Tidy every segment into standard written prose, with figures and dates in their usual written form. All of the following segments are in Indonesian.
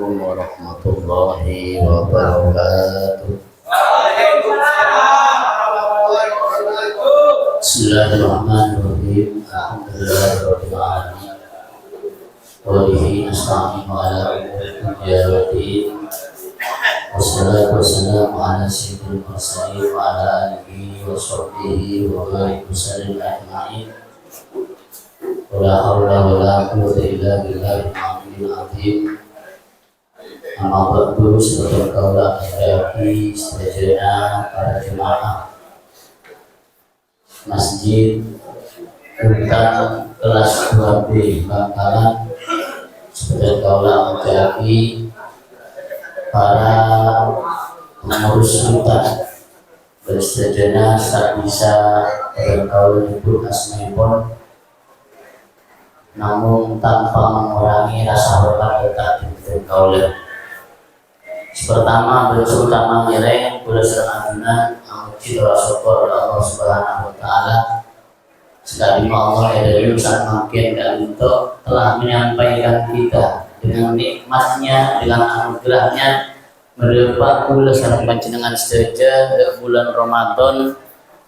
Assalamualaikum warahmatullahi wabarakatuh. Bismillahirrahmanirrahim. Alhamdulillahirabbil alamin. Wa bihi nasta'inu ala umuri dunya waddin. Wassalatu wassalamu ala sayyidil mursalin wa ala alihi wa sahbihi wa baraka wasallam ajma'in. Wala haula wala quwwata illa billahil aliyyil azim. Amma ba'du, sebagai kaulah hadirin sekalian, para jemaah Masjid Rutan kelas 2B Bangkalan, sebagai kaulah hadirin, para pengurus rutan bersedia tak bisa bergaul ibu asmaipun, namun tanpa mengurangi rasa hormat tetap bergaul. Pertama, terutama mireng kula sareng ajunan amuji syukur Allah Subhanahu wa taala. Sekali Allah dari usaha makin dan untuk telah menyampaikan kita dengan nikmatnya, dengan anugerahnya merupa kula sareng panjenengan sedaya ke bulan Ramadan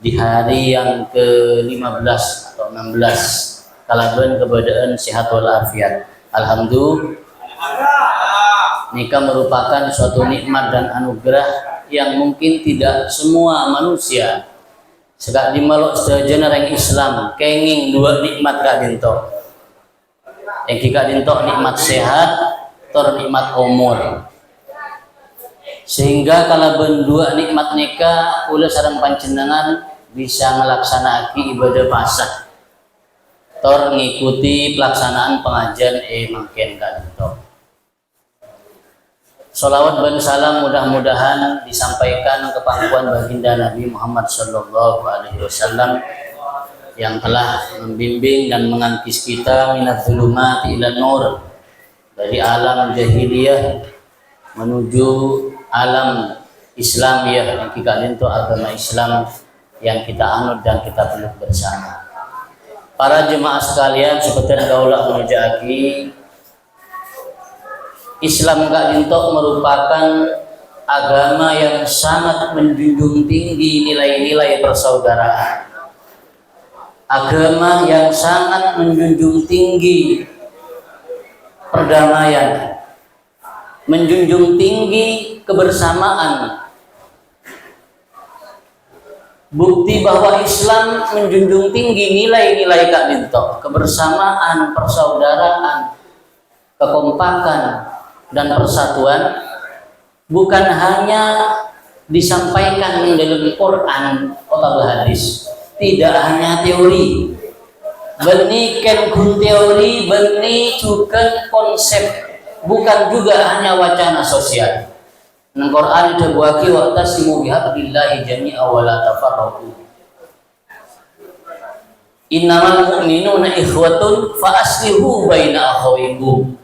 di hari yang ke-15 atau 16 kalaban keberadaan sehat walafiat. Alhamdulillah. Nikah merupakan suatu nikmat dan anugerah yang mungkin tidak semua manusia sekak dimaluk sejenar yang Islam kenging dua nikmat kak dinto. Yang kika dinto nikmat sehat tor nikmat umur. Sehingga kalau berdua nikmat nikah kula sareng panjenengan bisa melaksanakan ibadah pasah tor ngikuti pelaksanaan pengajian makin kak dinto. Salawat dan salam mudah-mudahan disampaikan ke pangkuan baginda Nabi Muhammad Sallallahu Alaihi Wasallam yang telah membimbing dan mengangkis kita minat zulumati ila nur, dari alam jahiliyah menuju alam Islamiyah yang kita lintu agama Islam yang kita anut dan kita peluk bersama. Para jemaah sekalian, seperti kaulah menjaki Islam Kak Dintok merupakan agama yang sangat menjunjung tinggi nilai-nilai persaudaraan. Agama yang sangat menjunjung tinggi perdamaian, menjunjung tinggi kebersamaan. Bukti bahwa Islam menjunjung tinggi nilai-nilai Kak Dintok, kebersamaan, persaudaraan, kekompakan, dan persatuan bukan hanya disampaikan dalam Quran atau hadis, tidak hanya teori, benikan kun teori, beni juga konsep, bukan juga hanya wacana sosial. Nang Quran terbuaki wa tasimu bihablillahi jami'a wa la tafarraqu. Innamal mu'minuna ikhwatun fa aslihu baina akhawaykum.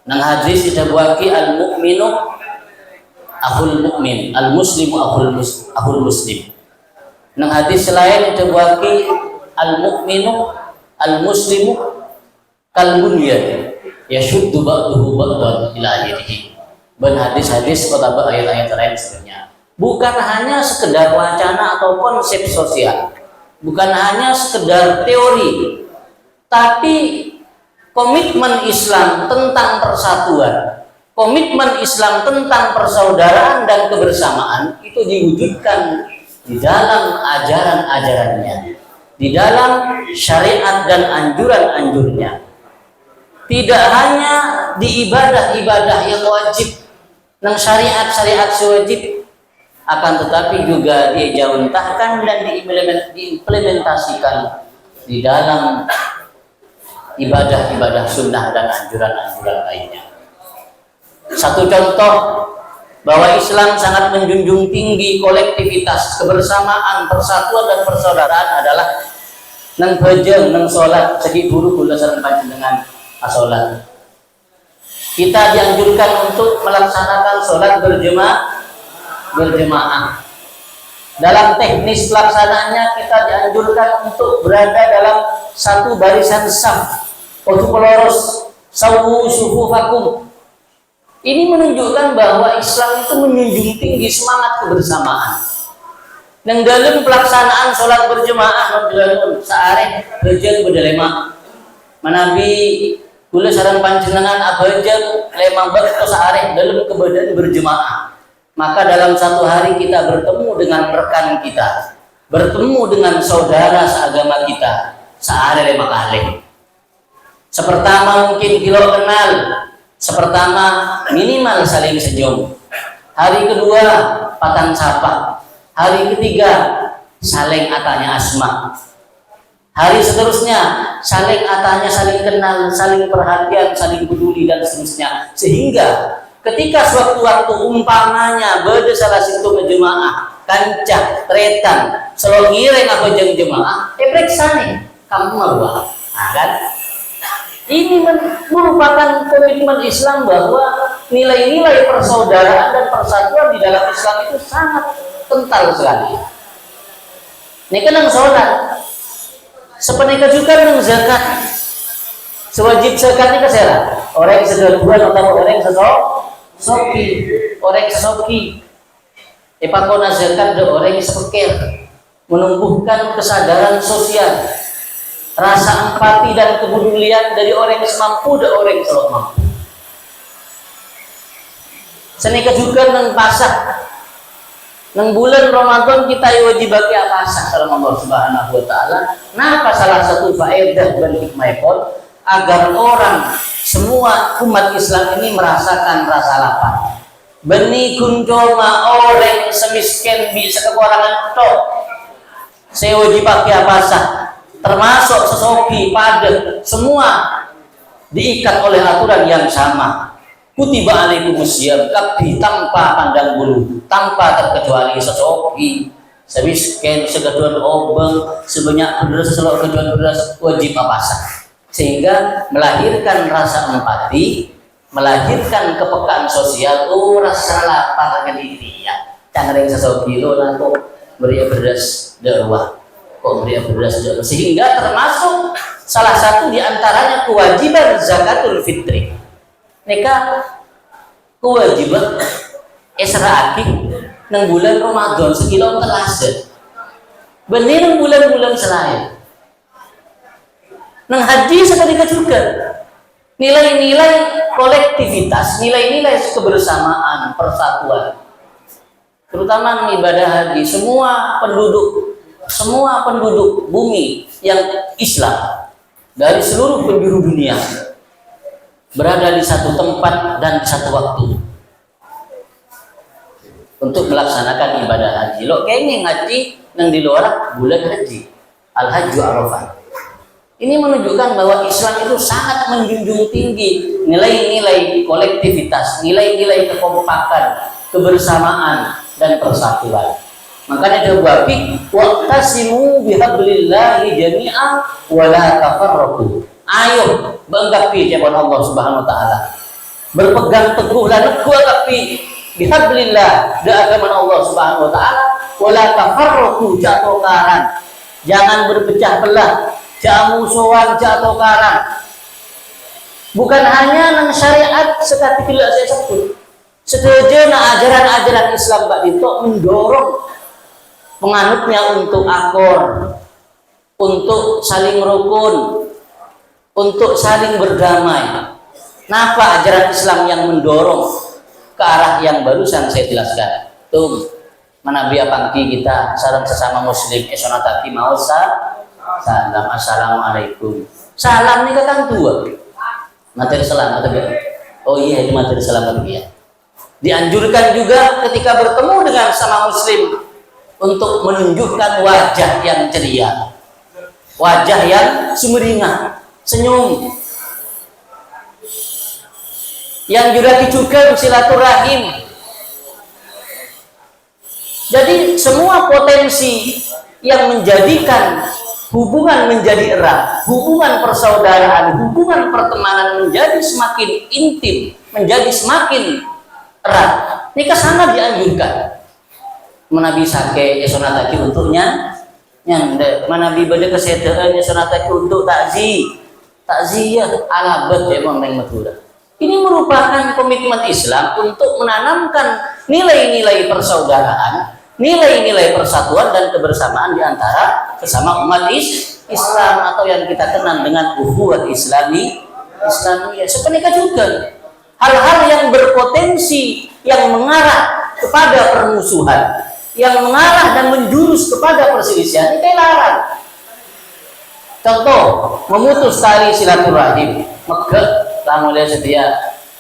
Nang hadis ditabuaki al mukminu akhul mukmin, al muslimu akhul muslim. Nang hadis lain ditabuaki al mukminu al muslimu kal bunyan yashuddu ba'duhu ba'dan ila akhirih. Ben hadis-hadis kota ayat-ayat lain sebenarnya bukan hanya sekedar wacana atau konsep sosial, bukan hanya sekedar teori, tapi komitmen Islam tentang persatuan, komitmen Islam tentang persaudaraan dan kebersamaan itu diwujudkan di dalam ajaran-ajarannya, di dalam syariat dan anjuran-anjurnya. Tidak hanya di ibadah-ibadah yang wajib, nang syariat-syariat sewajib, akan tetapi juga dijauntahkan dan diimplementasikan di dalam ibadah-ibadah sunnah dan anjuran-anjuran lainnya. Satu contoh bahwa Islam sangat menjunjung tinggi kolektivitas, kebersamaan, persatuan dan persaudaraan adalah nang bajang, nang sholat, segi buru kula sareng panjenengan sholat. Kita dianjurkan untuk melaksanakan sholat berjemaah. Dalam teknis pelaksanaannya kita dianjurkan untuk berada dalam satu barisan saf. Untuk peloros sawu sufufakum, Ini menunjukkan bahwa Islam itu menjunjung tinggi semangat kebersamaan. Dan dalam pelaksanaan sholat berjemaah saare bejeng berdelema manabi kula sareng panjenengan abajeng lemang bekto saare dalam keberadaan berjemaah. Maka dalam satu hari kita bertemu dengan rekan kita, bertemu dengan saudara seagama kita saare lema kali. Sepertama mungkin kilo kenal, sepertama minimal saling senyum. Hari kedua patang sapa. Hari ketiga saling atanya asma. Hari seterusnya saling atanya, saling kenal, saling perhatian, saling peduli dan seterusnya. Sehingga ketika suatu-waktu umpamanya beda salah satu ngejemaah kancah tretan selongireng apa jeng jemaah periksa nih kamu marwah. Nah, kan ini merupakan komitmen Islam bahwa nilai-nilai persaudaraan dan persatuan di dalam Islam itu sangat kental sekali. Ini kan yang sholat sepenika juga yang zakat sewajib zakat ini kesera orang yang sedaduan atau orang yang sesoki ipakona zakat ada orang yang sepekir menumbuhkan kesadaran sosial, rasa empati dan kepedulian dari orang yang semampu dan orang yang selalu mampu. Senika juga yang pasah nang bulan Ramadan kita wajib bagi apa sah sama Allah Subhanahu wa taala. Napa salah satu faedah dan hikmahipun agar orang semua umat Islam ini merasakan rasa lapar. Beni kuncoma orang semiskin bisa kekurangan tok. Saya wajib bagi apa sah termasuk sesoki padat semua diikat oleh aturan yang sama. Kutiba alaikumusiyam kabhi tanpa pandang bulu, tanpa terkecuali sesoki, semiskin, sekeduan obeng, sebanyak beras, selok keduan beras wajib apasah. Sehingga melahirkan rasa empati, melahirkan kepekaan sosial. Oh rasa lapar kan diri ya. Cangreng sesoki lo nanti beri beras dakwah, kok beri beras dakwah. Sehingga termasuk salah satu diantaranya kewajiban zakatul fitri. Neka kewajiban esra akik nang bulan Ramadan sekilo terasa bener nang bulan-bulan selain nang haji seketika juga nilai-nilai kolektivitas, nilai-nilai kebersamaan, persatuan, terutama nang ibadah haji semua penduduk bumi yang Islam dari seluruh penjuru dunia berada di satu tempat dan di satu waktu untuk melaksanakan ibadah haji. Lo kayaknya ngaji yang di luar bulan haji, al-hajju arafah. Ini menunjukkan bahwa Islam itu sangat menjunjung tinggi nilai-nilai kolektivitas, nilai-nilai kekompakan, kebersamaan dan persatuan. Makanya dia waqi waqtasimu bihablillahi jami'an wa la tafarraqu. Ayo banggapi jaban Allah Subhanahu wa taala. Berpegang teguhlah neguagapi bihablillah da agama Allah Subhanahu wa taala wala tafarraqu jatuh karan. Jangan berpecah belah, jangan musuhan jatuh karan. Bukan hanya nang syariat sekali tidak saya sebut. Sedejana ajaran-ajaran Islam Pak itu mendorong penganutnya untuk akor, untuk saling rukun, untuk saling berdamai. Napa ajaran Islam yang mendorong ke arah yang barusan saya jelaskan? Tuh, manabi pangki kita sareng sesama muslim esonataki mau salam assalamualaikum. Salam nih kan dua. Materi salam atau enggak? Oh iya itu materi salam ya. Dianjurkan juga ketika bertemu dengan sama muslim untuk menunjukkan wajah yang ceria, wajah yang sumringah, senyum, yang juga dijuga silaturahim. Jadi semua potensi yang menjadikan hubungan menjadi erat, hubungan persaudaraan, hubungan pertemanan menjadi semakin intim, menjadi semakin erat. Ini sangat dianjurkan. Menabi sake esonataki untuknya, nyande menabi bade kesehatan esonataki untuk takziyah alabat ya memang Madura. Ini merupakan komitmen Islam untuk menanamkan nilai-nilai persaudaraan, nilai-nilai persatuan dan kebersamaan di antara sesama umat Islam, atau yang kita kenal dengan ukhuwah Islamiyah. Sebenarnya juga hal-hal yang berpotensi yang mengarah kepada permusuhan, yang mengarah dan menjurus kepada perselisihan, itu larang. Contoh, memutus tali silaturahim, maka kamu lihat setia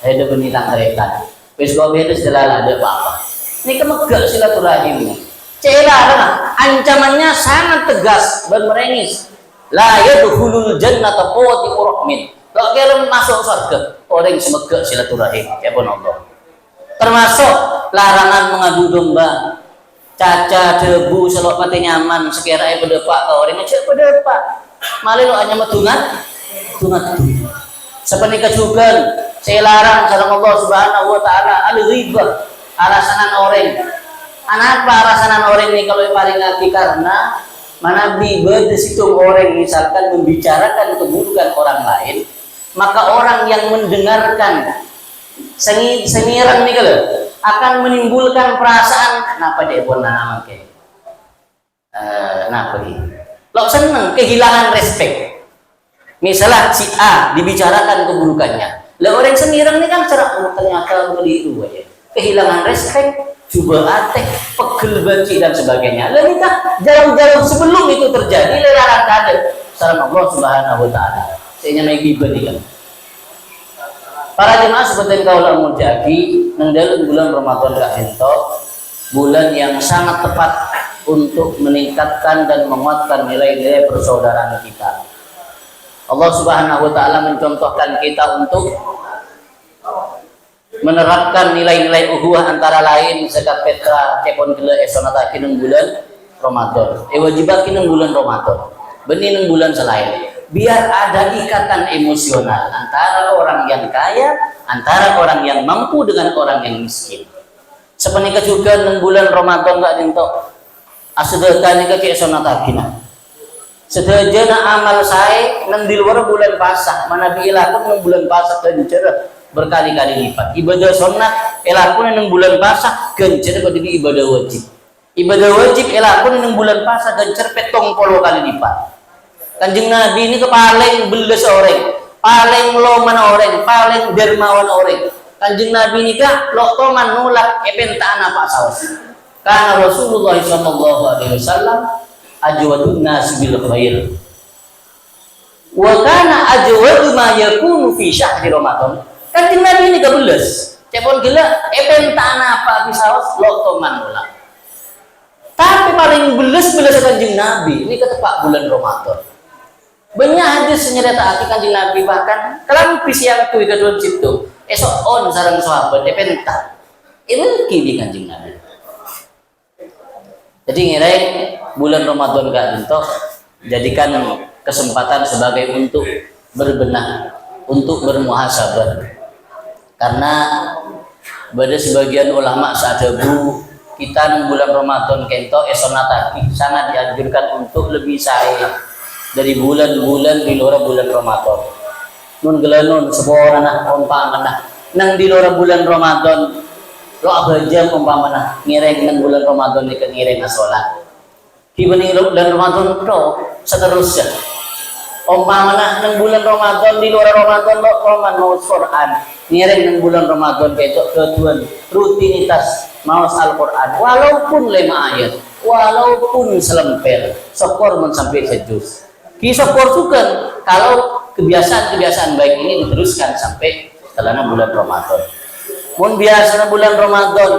ada benilang keretan. Wis kau beda setelah ada apa-apa. Ini kemegak silaturahim. Celah, ancamannya sangat tegas dan merengis. La yadkhulul jannata qawati rahmin. Kalau kalian masuk surga, orang yang semegak silaturahim, ya pun Allah. Termasuk larangan mengadu domba, caca debu selok mati nyaman sekiranya berdepak ke orang ngecek berdepak. Malah lo hanya tunat. Seperti kejugan, saya larang salam Allah Subhanahu Wa Taala al-ghibah, arasanan orang. Anak apa arasanan orang ini kalau paling hati, karena mana bibir situ orang misalkan membicarakan keburukan orang lain, maka orang yang mendengarkan sengiran nih kalau akan menimbulkan perasaan kenapa dia pun nama kayak kenapa dia lo seneng kehilangan respect. Misalnya si A dibicarakan keburukannya, lah orang sengiran ini kan cara ternyata keliru aja, kehilangan respect, coba atek, pegel benci dan sebagainya. Lalu kita jauh-jauh sebelum itu terjadi larang kader salam Allah Subhanahu Wa Taala. Saya naik bibir. Para jemaah seperti kaulah mujaki nang dalam bulan Ramadan gak entok, bulan yang sangat tepat untuk meningkatkan dan menguatkan nilai-nilai persaudaraan kita. Allah Subhanahu Wa Taala mencontohkan kita untuk menerapkan nilai-nilai ukhuwah antara lain sekat petra kepon gele esonata kinung bulan Ramadan. Wajibah kinung bulan Ramadan. Benih bulan selain. Biar ada ikatan emosional antara orang yang kaya, antara orang yang mampu dengan orang yang miskin. Seperti juga nang bulan Ramadan gak dintok asedekahnya ke sonata kina. Sedajana amal saya nang di luar bulan pasah, mana dilakukan nang bulan pasah gencer berkali-kali lipat. Ibadah sunat elakun nang bulan pasah gencer kok jadi ibadah wajib. Ibadah wajib elakun nang bulan pasah gencer 70 kali lipat. Kanjeng Nabi ini paling beles orang, paling loman orang, paling dermawan orang. Kanjeng Nabi ini kah loktoman nolak epentaan apa saus. Karena Rasulullah SAW ajwadun nas bil khair. Wa kana ajwadu ma yakunu fi syahri Ramadan. Kanjeng Nabi ini gak beles. Cepon gila epentaan apa saus loktoman nolak. Tapi paling beles Kanjeng Nabi ini ketepak bulan Ramadan. Banyak hadis nyerita hati Kanjeng Nabi, bahkan kalau yang itu dalam situ esok on sarang sahabat depenta ini kini Kanjeng Nabi. Jadi ngirai bulan Ramadan gak bentuk jadikan kesempatan sebagai untuk berbenah, untuk bermuhasabah. Karena pada sebagian ulama sadabu kita bulan Ramadan kento esonata sangat dianjurkan untuk lebih saya dari bulan-bulan di luar bulan Ramadan. Nun gelanon seborana umpamana nang di luar bulan Ramadan lo abajam umpamana ngireng nang bulan Ramadan ni ngireng salat. Dibanding bulan Ramadan pro seterusnya. Umpamana nang bulan Ramadan di luar Ramadan lo mau Quran. Ngireng nang bulan Ramadan ketok keduan rutinitas maos Al-Qur'an walaupun 5 ayat, walaupun selemper, sokor men sampai sejus. Kisah korsukan kalau kebiasaan-kebiasaan baik ini diteruskan sampai setelah bulan Ramadan. Mun biasa bulan Ramadan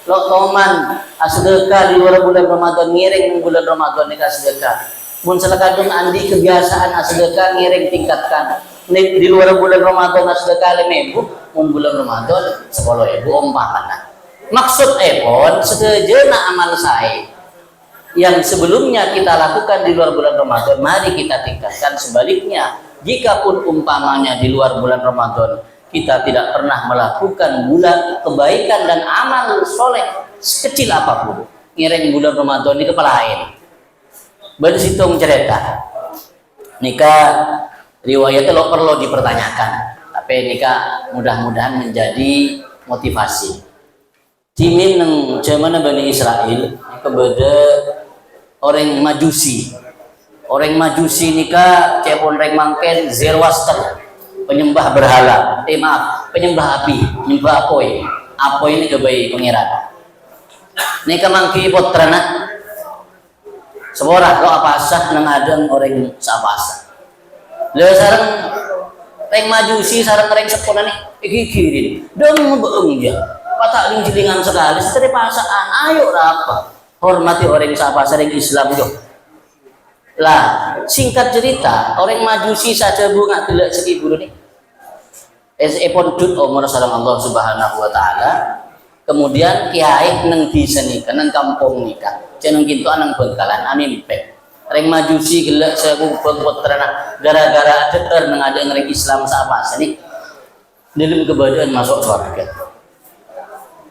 lo toman sedekah di luar bulan Ramadan ngiring bulan Ramadan nikah sedekah. Mun selakadung andi kebiasaan sedekah ngiring tingkatkan. Di luar bulan Ramadan sedekah 5.000, mun bulan Ramadan 10.000 umpamana. Maksud epon sedejana amal saya yang sebelumnya kita lakukan di luar bulan Ramadan, mari kita tingkatkan. Sebaliknya, jikapun umpamanya di luar bulan Ramadan kita tidak pernah melakukan bulan kebaikan dan amal soleh sekecil apapun, ngiring bulan Ramadan di kepala lain. Bersitung cerita nikah riwayatnya lo perlu dipertanyakan, tapi nikah mudah-mudahan menjadi motivasi. Timin nang zaman Bani Israel kepada orang Majusi. Orang Majusi nikah cepon rek mangken Zoroaster, penyembah berhala. Maaf, penyembah api, penyembah apoy. Apoy ini kebayi pangeran. Nikah mangki potrana. Seborah lo apa sah nang adang orang sapasa. Lha sareng reng Majusi sareng reng sepona nih ikikirin. Dong beung ya. Patak ning jilingan sekali seteri pasaan. Ayo rapa. Hormati orang sapasa reng Islam yo. Lah, singkat cerita, orang Majusi saja bunga delok segi bulu nih. Epon dut umur sareng Allah Subhanahu wa taala. Kemudian kiai nang desa nikah nang kampung nikah. Jeneng kintu anang Bengkalan amin pek. Reng Majusi gelek sekubeng putrana gara-gara deter nang ada reng Islam sapasa nih. Dalam kebadan masuk surga.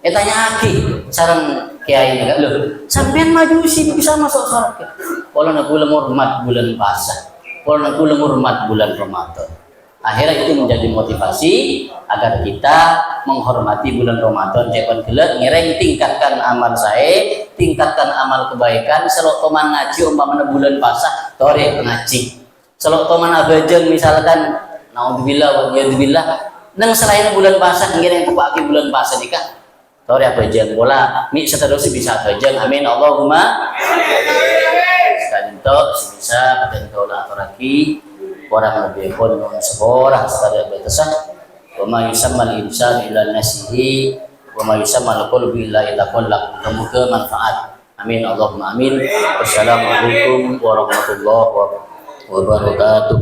Tanya aki sareng kiai ini lho, sampean Majusi bisa masuk surga. Kalau nak hormat bulan puasa, kalau nak hormat bulan Ramadan. Akhirnya itu menjadi motivasi agar kita menghormati bulan Ramadan. Jangan gelek ngereng tingkatkan amal saya, tingkatkan amal kebaikan. Selok toman ngaji umpamanya bulan puasa, tore ngaji. Selok toman abajeng misalkan, naudzubillah wa yadzubillah. Nang selain bulan puasa, ngereng kupaki bulan puasa nikah. Tore abajeng bola, mi seterusnya bisa abajeng. Amin Allahumma. Sekali itu sebisa dan kau lagi. Orang lebih pun seorang sekali betasah wa ma yusammal insan ila nasihi wa ma yusammal qalbi illa yataqallaq. Semoga manfaat. Amin Allahumma amin. Wassalamualaikum warahmatullahi wabarakatuh.